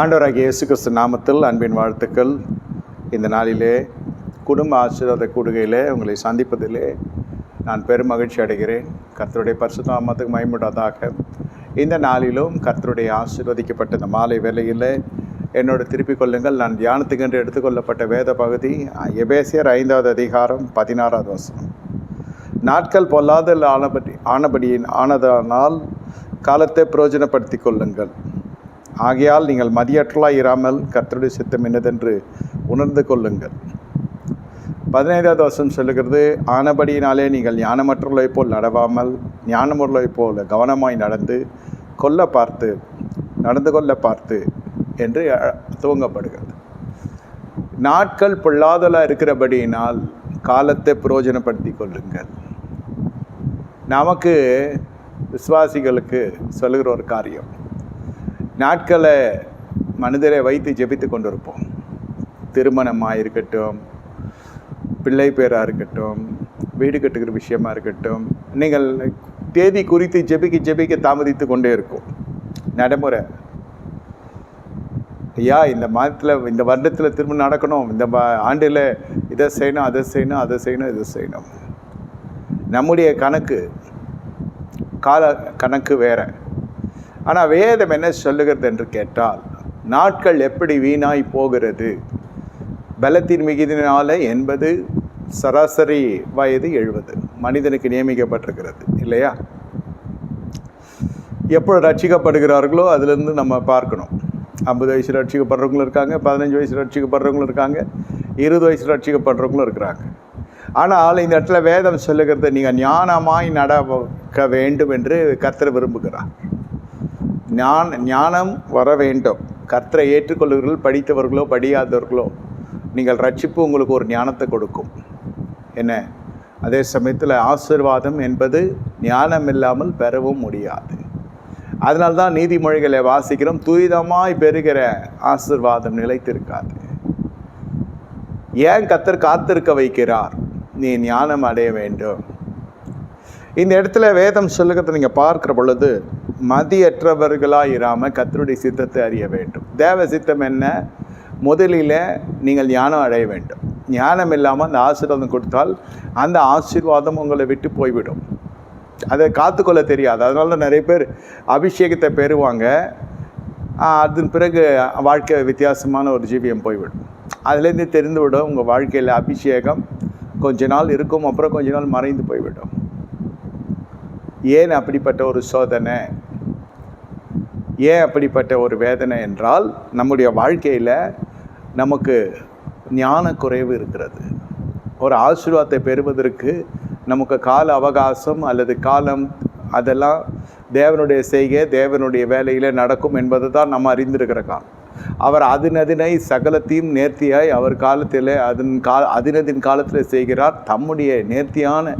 ஆண்டவராகிய இயேசு கிறிஸ்து நாமத்தில் அன்பின் வாழ்த்துக்கள். இந்த நாளிலே குடும்ப ஆசீர்வாத கூடுகையிலே உங்களை சந்திப்பதிலே நான் பெரும் மகிழ்ச்சி அடைகிறேன். கர்த்தருடைய பரிசுத்த நாமத்துக்கு மகிமையுண்டாதாக. இந்த நாளிலும் கர்த்தருடைய ஆசீர்வதிக்கப்பட்ட இந்த மாலை வேளையில் என்னோடு திருப்பிக் கொள்ளுங்கள். நான் தியானத்துக்கென்று எடுத்துக்கொள்ளப்பட்ட வேத பகுதி எபேசியர் 5வது அதிகாரம் 16வது வசனம். நாட்கள் பொல்லாதல் ஆனதானால் காலத்தை பிரயோஜனப்படுத்தி கொள்ளுங்கள். ஆகையால் நீங்கள் மதியற்றலாய் இராமல் கர்த்தருடைய சித்தம் என்னதென்று உணர்ந்து கொள்ளுங்கள். 15வது வசனம் சொல்லுகிறது, ஆனபடியினாலே நீங்கள் ஞானமற்றவர்களைப் போல் நடவாமல் ஞானமுள்ளவர்களைப் போல் கவனமாய் நடந்து கொள்ள பார்த்து என்று துவங்கப்படுகிறது. நாட்கள் பொல்லாதலாக இருக்கிறபடியினால் காலத்தை பிரயோஜனப்படுத்தி கொள்ளுங்கள். நமக்கு விசுவாசிகளுக்கு சொல்லுகிற ஒரு காரியம், நாட்களை மனிதரை வைத்து ஜெபித்து கொண்டிருப்போம். திருமணமாக இருக்கட்டும், பிள்ளை பேராக இருக்கட்டும், வீடு கட்டுகிற விஷயமா இருக்கட்டும், நீங்கள் தேதி குறித்து ஜெபிக்க தாமதித்து கொண்டே இருக்கும். நடைமுறை, ஐயா இந்த மாதத்தில் இந்த வருடத்தில் திரும்ப நடக்கணும், இந்த ஆண்டில் இதை செய்யணும், அதை செய்யணும், இதை செய்யணும். நம்முடைய கால கணக்கு வேறு. ஆனால் வேதம் என்ன சொல்லுகிறது என்று கேட்டால், நாட்கள் எப்படி வீணாய் போகிறது. பலத்தின் மிகுதினால 80, சராசரி வயது 70 மனிதனுக்கு நியமிக்கப்பட்டிருக்கிறது இல்லையா? எப்போ ரட்சிக்கப்படுகிறார்களோ அதிலிருந்து நம்ம பார்க்கணும். 50 வயசில் ரட்சிக்கப்படுறவங்களும் இருக்காங்க, 15 வயசில் ரட்சிக்கப்படுறவங்களும் இருக்காங்க, 20 வயசில் ரட்சிக்கப்படுறவங்களும் இருக்கிறாங்க. ஆனால் இந்த இடத்துல வேதம் சொல்லுகிறது, நீங்கள் ஞானமாய் நடக்க வேண்டும் என்று கர்த்தர் விரும்புகிறார். ஞானம் வர வேண்டும். கர்த்தரை ஏற்றுக்கொள்ளுகிறவர்கள், படித்தவர்களோ படியாதவர்களோ, நீங்கள் ரட்சிப்பு உங்களுக்கு ஒரு ஞானத்தை கொடுக்கும். என்ன, அதே சமயத்தில் ஆசீர்வாதம் என்பது ஞானம் இல்லாமல் பெறவும் முடியாது. அதனால்தான் நீதிமொழிகளை வாசிக்கிறோம், துரிதமாய் பெறுகிற ஆசீர்வாதம் நிலைத்திருக்காது. ஏன் கர்த்தர் காத்திருக்க வைக்கிறார்? நீ ஞானம் அடைய வேண்டும். இந்த இடத்துல வேதம் சொல்லுகிறத நீங்கள் பார்க்குற பொழுது, மதியற்றவர்களாக இராமல் கர்த்தருடைய சித்தத்தை அறிய வேண்டும். தேவ சித்தம் என்ன? முதலில் நீங்கள் ஞானம் அடைய வேண்டும். ஞானம் இல்லாமல் அந்த ஆசீர்வாதம் கொடுத்தால் அந்த ஆசீர்வாதம் உங்களை விட்டு போய்விடும். அதை காத்துக்கொள்ள தெரியாது. அதனால நிறைய பேர் அபிஷேகத்தை பெறுவாங்க, அதன் பிறகு வாழ்க்கை வித்தியாசமான ஒரு ஜீவியம் போய்விடும். அதுலேருந்து தெரிந்துவிடும், உங்கள் வாழ்க்கையில் அபிஷேகம் கொஞ்ச நாள் இருக்கும், அப்புறம் கொஞ்ச நாள் மறைந்து போய்விடும். ஏன் அப்படிப்பட்ட ஒரு சோதனை, ஏன் அப்படிப்பட்ட ஒரு வேதனை என்றால், நம்முடைய வாழ்க்கையில் நமக்கு ஞான குறைவு இருக்கிறது. ஒரு ஆசீர்வாதத்தை பெறுவதற்கு நமக்கு கால அவகாசம் அல்லது காலம், அதெல்லாம் தேவனுடைய செய்கை, தேவனுடைய வேலையில் நடக்கும் என்பது தான் நம்ம அறிந்திருக்கிற காலம். அவர் அதினதினை சகலத்தையும் நேர்த்தியாய் அவர் காலத்தில் அதினதின் காலத்தில் செய்கிறார். தம்முடைய நேர்த்தியான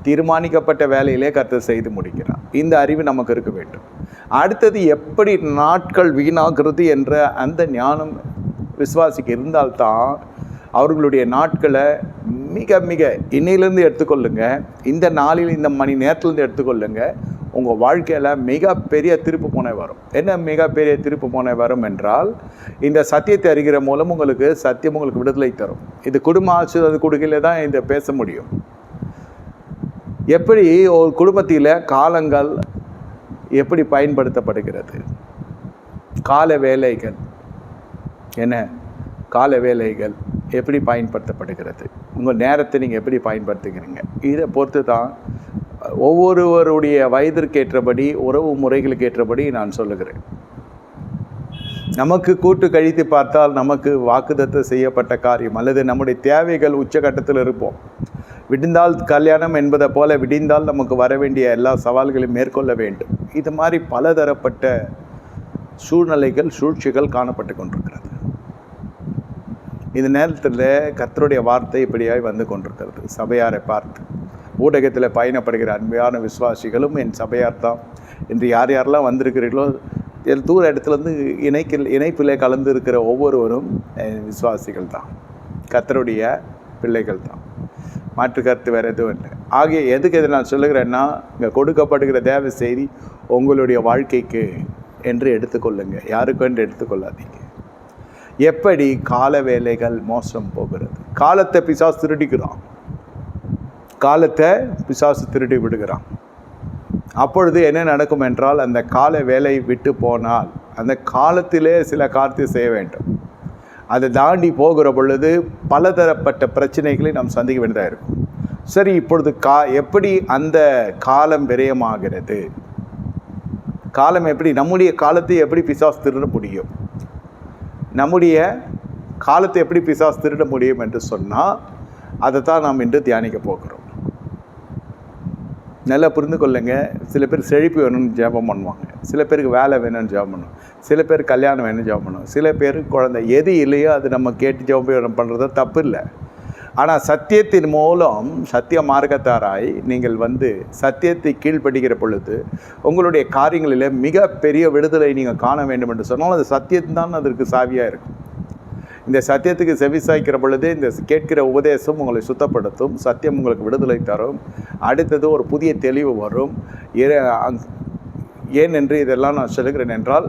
தீர்மானிக்கப்பட்ட வேலையிலே கர்த்தர் செய்து முடிக்கிறார். இந்த அறிவு நமக்கு இருக்க வேண்டும். அடுத்தது, எப்படி நாட்கள் வீணாகிறது என்ற அந்த ஞானம் விசுவாசிக்கு இருந்தால்தான் அவர்களுடைய நாட்களை மிக மிக இன்னிலிருந்து எடுத்துக்கொள்ளுங்க, இந்த நாளில் இந்த மணி நேரத்துலேருந்து எடுத்துக்கொள்ளுங்க, உங்கள் வாழ்க்கையில் மிகப்பெரிய திருப்பு முனை வரும். என்ன மிகப்பெரிய திருப்பு முனை வரும் என்றால், இந்த சத்தியத்தை அறிகிற மூலம் சத்தியம் உங்களுக்கு விடுதலை தரும். இது குடும்ப ஆசீர்வாத கொடுக்கையில் தான் இதை பேச முடியும். எப்படி ஒரு குடும்பத்தில் காலங்கள் எப்படி பயன்படுத்தப்படுகிறது, கால வேலைகள் என்ன, கால வேலைகள் எப்படி பயன்படுத்தப்படுகிறது, உங்கள் நேரத்தை நீங்கள் எப்படி பயன்படுத்துகிறீங்க, இதை பொறுத்து தான் ஒவ்வொருவருடைய வயதிற்கு ஏற்றபடி, உறவு முறைகளுக்கு ஏற்றபடி நான் சொல்லுகிறேன். நமக்கு கூட்டு கழித்து பார்த்தால் நமக்கு வாக்குத்தத்தம் செய்யப்பட்ட காரியம் அல்லது நம்முடைய தேவைகள் உச்சகட்டத்தில் இருப்போம். விடிந்தால் கல்யாணம் என்பதை போல விடிந்தால் நமக்கு வர வேண்டிய எல்லா சவால்களையும் மேற்கொள்ள வேண்டும். இது மாதிரி பலதரப்பட்ட சூழ்நிலைகள், சூழ்ச்சிகள் காணப்பட்டு கொண்டிருக்கிறது. இந்த நேரத்தில் கர்த்தருடைய வார்த்தை இப்படியாய் வந்து கொண்டிருக்கிறது. சபையாரை பார்த்து ஊடகத்தில் பயணப்படுகிற அன்பான விசுவாசிகளும் என் சபையார் தான். இன்று யார் யாரெல்லாம் வந்திருக்கிறீர்களோ, தூர இடத்துலேருந்து இணைப்பில் கலந்து இருக்கிற ஒவ்வொருவரும் விசுவாசிகள் தான், கர்த்தருடைய பிள்ளைகள் தான். மாற்று கருத்து வேறு எதுவும் இல்லை. ஆகிய எதுக்கு இதை நான் சொல்லுகிறேன்னா, இங்கே கொடுக்கப்படுகிற தேவ செய்தி உங்களுடைய வாழ்க்கைக்கு என்று எடுத்துக்கொள்ளுங்க, யாருக்கும் என்று எடுத்துக்கொள்ளாதீங்க. எப்படி கால வேலைகள் மோசம் போகிறது. காலத்தை பிசாசு திருடிக்கிறான், காலத்தை பிசாசு திருடி விடுகிறான். அப்பொழுது என்ன நடக்கும் என்றால், அந்த கால வேலை விட்டு போனால் அந்த காலத்திலே சில காரியத்தை செய்ய வேண்டும். அதை தாண்டி போகிற பொழுது பலதரப்பட்ட பிரச்சனைகளை நாம் சந்திக்க வேண்டியதாக இருக்கும். சரி, இப்பொழுது எப்படி அந்த காலம் விரயமாகிறது? காலம் எப்படி, நம்முடைய காலத்தை எப்படி பிசாசு திருட முடியும்? நம்முடைய காலத்தை எப்படி பிசாசு திருட முடியும் என்று சொன்னால், அதை தான் நாம் இன்று தியானிக்க போகிறோம். நல்லா புரிந்து கொள்ளுங்க. சில பேர் செழிப்பு வேணும்னு ஜெபம் பண்ணுவாங்க, சில பேருக்கு வேலை வேணும்னு ஜெபம் பண்ணுவோம், சில பேர் கல்யாணம் வேணும்னு ஜெபம் பண்ணுவோம், சில பேர் குழந்தை. எது இல்லையோ அது நம்ம கேட்டு ஜெபம் பண்ணுறது தப்பு இல்லை. ஆனால் சத்தியத்தின் மூலம் சத்திய மார்க்கத்தாராய் நீங்கள் சத்தியத்தை கீழ்ப்படுகிற பொழுது உங்களுடைய காரியங்களில் மிகப்பெரிய விடுதலை நீங்கள் காண வேண்டும் என்று சொன்னால், அது சத்தியம்தான் அதற்கு சாவியாக இருக்கும். இந்த சத்தியத்துக்கு செவிசாய்க்கிற பொழுது இந்த கேட்கிற உபதேசம் உங்களை சுத்தப்படுத்தும், சத்தியம் உங்களுக்கு விடுதலை தரும். அடுத்தது ஒரு புதிய தெளிவு வரும். ஏன் என்று இதெல்லாம் நான் சொல்லுகிறேன் என்றால்,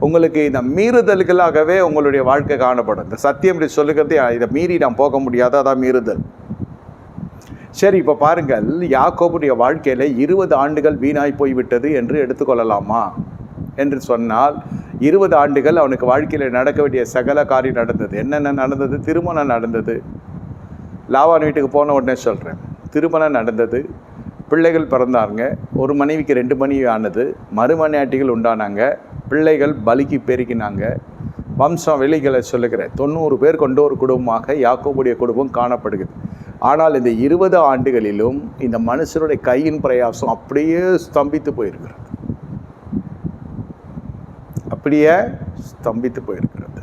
உங்களுக்கு இந்த மீறுதல்களாகவே உங்களுடைய வாழ்க்கை காணப்படும். இந்த சத்தியம் இப்படி சொல்லுகிறது, இதை மீறி நான் போக முடியாது, அதான் மீறுதல். சரி, இப்போ பாருங்கள், யாக்கோபுடைய வாழ்க்கையில் 20 ஆண்டுகள் வீணாய் போய்விட்டது என்று எடுத்துக்கொள்ளலாமா என்று சொன்னால், 20 ஆண்டுகள் அவனுக்கு வாழ்க்கையில் நடக்க வேண்டிய சகல காரியம் நடந்தது. என்னென்ன நடந்தது? திருமணம் நடந்தது. லாபான் வீட்டுக்கு போன உடனே சொல்கிறேன், திருமணம் நடந்தது, பிள்ளைகள் பிறந்தாங்க, ஒரு மனைவிக்கு 2 மனைவி ஆனது, மறுமனையாட்டிகள் உண்டானாங்க, பிள்ளைகள் பலிக்கு பெருக்கினாங்க, வம்சம் வெளிகளை சொல்லுகிறேன். 90 பேர் கொண்ட ஒரு குடும்பமாக யாக்கோபுடைய குடும்பம் காணப்படுகிறது. ஆனால் இந்த 20 ஆண்டுகளிலும் இந்த மனுஷனுடைய கையின் பிரயாசம் அப்படியே ஸ்தம்பித்து போயிருக்கிறது, அப்படியே ஸ்தம்பித்து போயிருக்கிறது.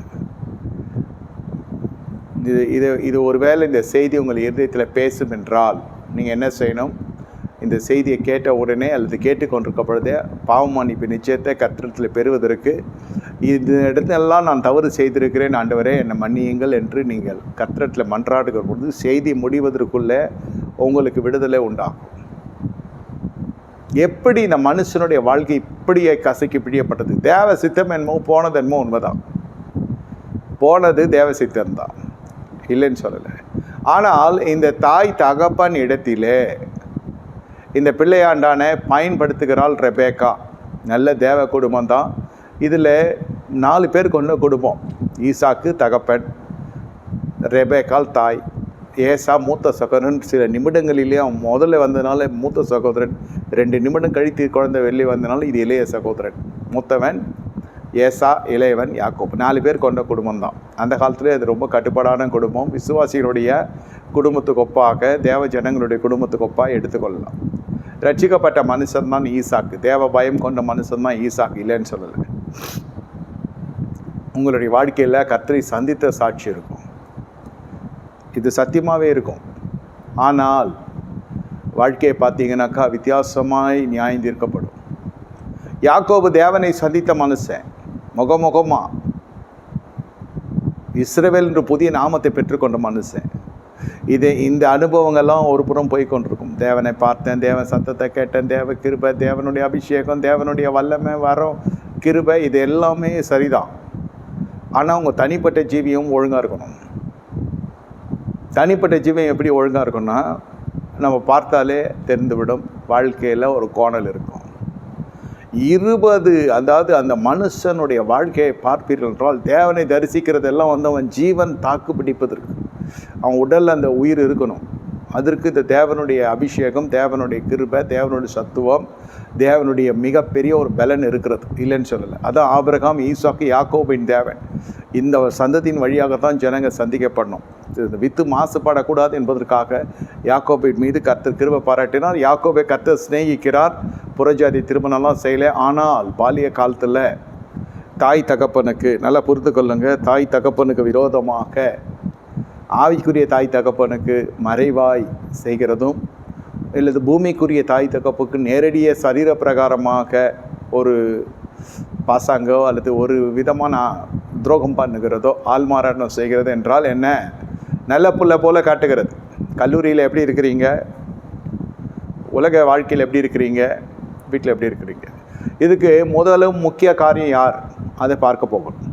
இது ஒருவேளை இந்த செய்தி உங்கள் இதயத்தில் பேசும் என்றால் நீங்கள் என்ன செய்யணும்? இந்த செய்தியை கேட்ட உடனே அல்லது கேட்டுக்கொண்டிருக்க பொழுதே பாவ மன்னிப்பு நிச்சயத்தை கர்த்தரிடத்தில் பெறுவதற்கு, இந்த இடத்துலெல்லாம் நான் தவறு செய்திருக்கிறேன் ஆண்டவரே என்னை மன்னியுங்கள் என்று நீங்கள் கர்த்தரிடத்தில் மன்றாடுகிற பொழுது செய்தி முடிவதற்குள்ளே உங்களுக்கு விடுதலை உண்டாகும். எப்படி இந்த மனுஷனுடைய வாழ்க்கை இப்படியே கசக்கி பிடிக்கப்பட்டது? தேவ சித்தம் என்னமோ போனது என்னமோ உண்மைதான், போனது தேவ சித்தம்தான், இல்லைன்னு சொல்லலை. ஆனால் இந்த தாய் தகப்பன் இடத்திலே இந்த பிள்ளையாண்டான பயன்படுத்துகிறாள் ரெபேக்கா. நல்ல தேவ குடும்பம் தான். இதில் 4 பேர் கொண்ட குடும்பம். ஈசாக்கு தகப்பன், ரெபேக்கால் தாய், ஏசா மூத்த சகோதரன். சில நிமிடங்களிலேயே அவன் முதல்ல வந்ததுனால மூத்த சகோதரன், 2 நிமிடம் கழித்து குழந்தை வெளியே வந்தனால இது இளைய சகோதரன். மூத்தவன் ஏசா, இளையவன் யாக்கோப். 4 பேர் கொண்ட குடும்பம் தான். அந்த காலத்தில் அது ரொம்ப கட்டுப்பாடான குடும்பம். விசுவாசிகளுடைய குடும்பத்துக்கு ஒப்பாக, தேவ ஜனங்களுடைய குடும்பத்துக்கு ஒப்பாக எடுத்துக்கொள்ளலாம். ரட்சிக்கப்பட்ட மனுஷன் தான் ஈசாக்கு, தேவ பயம் கொண்ட மனுஷன் தான் ஈசாக்கு, இல்லைன்னு சொல்லலை. உங்களுடைய வாழ்க்கையில் கர்த்தரை சந்தித்த சாட்சி இருக்கும், இது சத்தியமாகவே இருக்கும். ஆனால் வாழ்க்கையை பார்த்தீங்கன்னாக்கா வித்தியாசமாய் நியாயம் தீர்க்கப்படும். யாக்கோபு தேவனை சந்தித்த மனுஷன், முகமுகமாக இஸ்ரவேல் என்று புதிய நாமத்தை பெற்றுக்கொண்ட மனுஷன். இந்த அனுபவங்கள்லாம் ஒரு புறம் போய் கொண்டிருக்கும். தேவனை பார்த்தேன், தேவன் சத்தத்தை கேட்டேன், தேவ கிருபை, தேவனுடைய அபிஷேகம், தேவனுடைய வல்லமை, வரம், கிருபை, இது எல்லாமே சரிதான். ஆனால் உங்கள் தனிப்பட்ட ஜீவியம் ஒழுங்காக இருக்கணும். தனிப்பட்ட ஜீவியம் எப்படி ஒழுங்காக இருக்கும்னா, நம்ம பார்த்தாலே தெரிந்துவிடும், வாழ்க்கையில் ஒரு கோணல் இருக்கும். 20 அதாவது அந்த மனுஷனுடைய வாழ்க்கையை பார்ப்பீர்கள் என்றால், தேவனை தரிசிக்கிறதெல்லாம் அவன் ஜீவன் தாக்கு பிடிப்பதற்கு, அவன் உடலில் அந்த உயிர் இருக்கணும். அதற்கு இந்த தேவனுடைய அபிஷேகம், தேவனுடைய கிருபை, தேவனுடைய சத்துவம், தேவனுடைய மிகப்பெரிய ஒரு பலன் இருக்கிறது, இல்லைன்னு சொல்லலை. அதான் ஆபிரகாம், ஈசாக்கு, யாக்கோபின் தேவன். இந்த சந்ததியின் வழியாகத்தான் ஜனங்கள் சந்திக்கப்படணும். இந்த வித்து மாசுபடக்கூடாது என்பதற்காக யாக்கோபின் மீது கர்த்தர் கிருபை பாராட்டினார். யாக்கோபை கர்த்தர் சிநேகிக்கிறார். புறஜாதி திருமணம்லாம் செய்யலை. ஆனால் பாலிய காலத்தில் தாய் தகப்பனுக்கு, நல்லா புரிந்து கொள்ளுங்க, தாய் தகப்பனுக்கு விரோதமாக, ஆவிக்குரிய தாய் தகப்பனுக்கு மறைவாய் செய்கிறதும், இல்லது பூமிக்குரிய தாய் தகப்புக்கு நேரடிய சரீர பிரகாரமாக ஒரு பாசாங்கோ அல்லது ஒரு விதமான துரோகம் பண்ணுகிறதோ, ஆள்மாறாட்டம் செய்கிறது என்றால் என்ன? நல்ல புள்ள போல காட்டுகிறது. கல்லூரியில் எப்படி இருக்கிறீங்க, உலக வாழ்க்கையில் எப்படி இருக்கிறீங்க, வீட்டில் எப்படி இருக்கிறீங்க? இதுக்கு முதலும் முக்கிய காரியம் யார், அதை பார்க்க போகணும்.